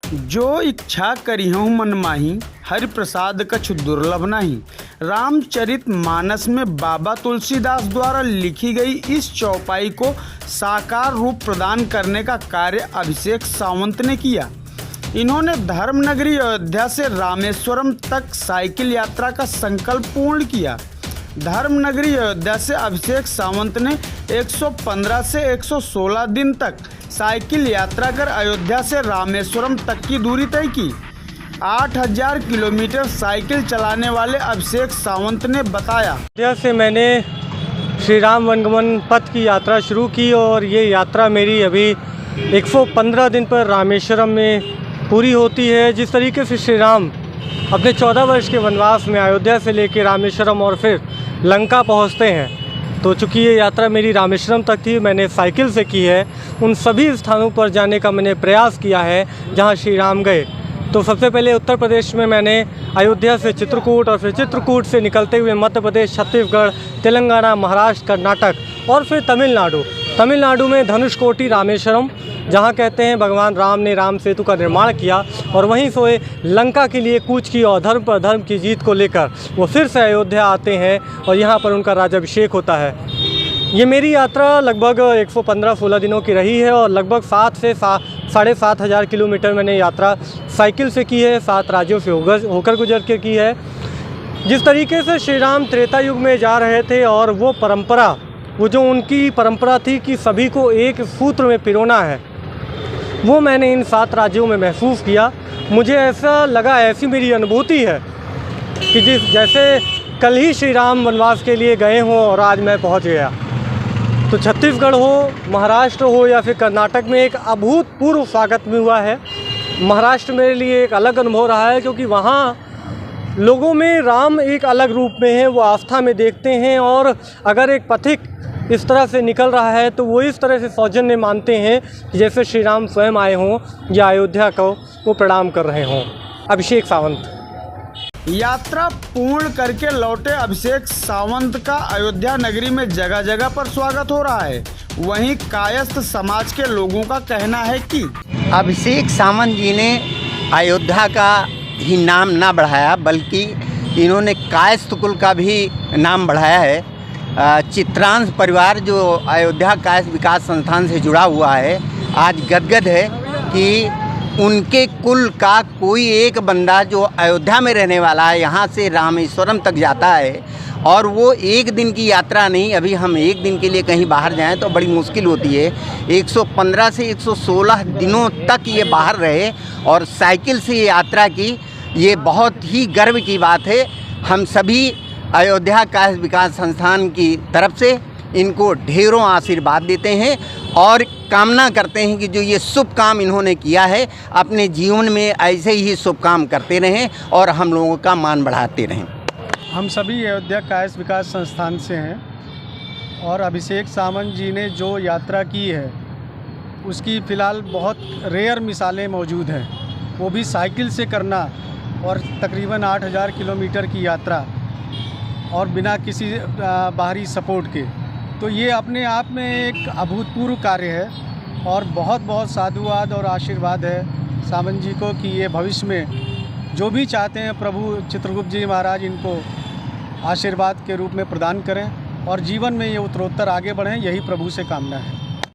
जो इच्छा करिहूँ मन माही, हरि प्रसाद कछु दुर्लभ नहीं। रामचरित मानस में बाबा तुलसीदास द्वारा लिखी गई इस चौपाई को साकार रूप प्रदान करने का कार्य अभिषेक सावंत ने किया। इन्होंने धर्मनगरी अयोध्या से रामेश्वरम तक साइकिल यात्रा का संकल्प पूर्ण किया। धर्मनगरी अयोध्या से अभिषेक सावंत ने 115 से 116 दिन तक साइकिल यात्रा कर अयोध्या से रामेश्वरम तक की दूरी तय की। 8000 किलोमीटर साइकिल चलाने वाले अभिषेक सावंत ने बताया, अयोध्या से मैंने श्री राम वनगमन पथ की यात्रा शुरू की और ये यात्रा मेरी अभी 115 दिन पर रामेश्वरम में पूरी होती है। जिस तरीके से श्री राम अपने 14 वर्ष के वनवास में अयोध्या से लेकर रामेश्वरम और फिर लंका पहुंचते हैं, तो चूँकि ये यात्रा मेरी रामेश्वरम तक थी, मैंने साइकिल से की है। उन सभी स्थानों पर जाने का मैंने प्रयास किया है जहां श्री राम गए। तो सबसे पहले उत्तर प्रदेश में मैंने अयोध्या से चित्रकूट और फिर चित्रकूट से निकलते हुए मध्य प्रदेश, छत्तीसगढ़, तेलंगाना, महाराष्ट्र, कर्नाटक और फिर तमिलनाडु में धनुषकोटी रामेश्वरम, जहां कहते हैं भगवान राम ने राम सेतु का निर्माण किया और वहीं से लंका के लिए कूच की और धर्म पर धर्म की जीत को लेकर वो फिर से अयोध्या आते हैं और यहाँ पर उनका राज्याभिषेक होता है। ये मेरी यात्रा लगभग 115-16 दिनों की रही है और लगभग 7 से 7,500 किलोमीटर मैंने यात्रा साइकिल से की है, 7 राज्यों से होकर गुजर के की है। जिस तरीके से श्री राम त्रेता युग में जा रहे थे और वो जो उनकी परंपरा थी कि सभी को एक सूत्र में पिरोना है, वो मैंने इन 7 राज्यों में महसूस किया। मुझे ऐसा लगा, ऐसी मेरी अनुभूति है कि जैसे कल ही श्री राम वनवास के लिए गए हों और आज मैं पहुंच गया। तो छत्तीसगढ़ हो, महाराष्ट्र हो या फिर कर्नाटक में एक अभूतपूर्व स्वागत में हुआ है। महाराष्ट्र मेरे लिए एक अलग अनुभव रहा है, क्योंकि वहाँ लोगों में राम एक अलग रूप में है, वो आस्था में देखते हैं और अगर एक पथिक इस तरह से निकल रहा है तो वो इस तरह से सौजन्य मानते हैं कि जैसे श्री राम स्वयं आए हों या अयोध्या को वो प्रणाम कर रहे हों। अभिषेक सावंत। यात्रा पूर्ण करके लौटे अभिषेक सावंत का अयोध्या नगरी में जगह जगह पर स्वागत हो रहा है। वहीं कायस्थ समाज के लोगों का कहना है कि अभिषेक सावंत जी ने अयोध्या का ही नाम ना बढ़ाया, बल्कि इन्होंने कायस्थ कुल का भी नाम बढ़ाया है। चित्रांश परिवार जो अयोध्या कायस्थ विकास संस्थान से जुड़ा हुआ है, आज गदगद है कि उनके कुल का कोई एक बंदा जो अयोध्या में रहने वाला है यहाँ से रामेश्वरम तक जाता है, और वो एक दिन की यात्रा नहीं। अभी हम एक दिन के लिए कहीं बाहर जाएं तो बड़ी मुश्किल होती है। 115 से 116 दिनों तक ये बाहर रहे और साइकिल से यात्रा की, ये बहुत ही गर्व की बात है। हम सभी अयोध्या कायस्थ विकास संस्थान की तरफ से इनको ढेरों आशीर्वाद देते हैं और कामना करते हैं कि जो ये शुभ काम इन्होंने किया है, अपने जीवन में ऐसे ही शुभ काम करते रहें और हम लोगों का मान बढ़ाते रहें। हम सभी अयोध्या कायस्थ विकास संस्थान से हैं और अभिषेक सावंत जी ने जो यात्रा की है उसकी फ़िलहाल बहुत रेयर मिसालें मौजूद हैं, वो भी साइकिल से करना और तकरीबन 8000 किलोमीटर की यात्रा और बिना किसी बाहरी सपोर्ट के। तो ये अपने आप में एक अभूतपूर्व कार्य है और बहुत बहुत साधुवाद और आशीर्वाद है सावंत जी को कि ये भविष्य में जो भी चाहते हैं प्रभु चित्रगुप्त जी महाराज इनको आशीर्वाद के रूप में प्रदान करें और जीवन में ये उत्तरोत्तर आगे बढ़ें, यही प्रभु से कामना है।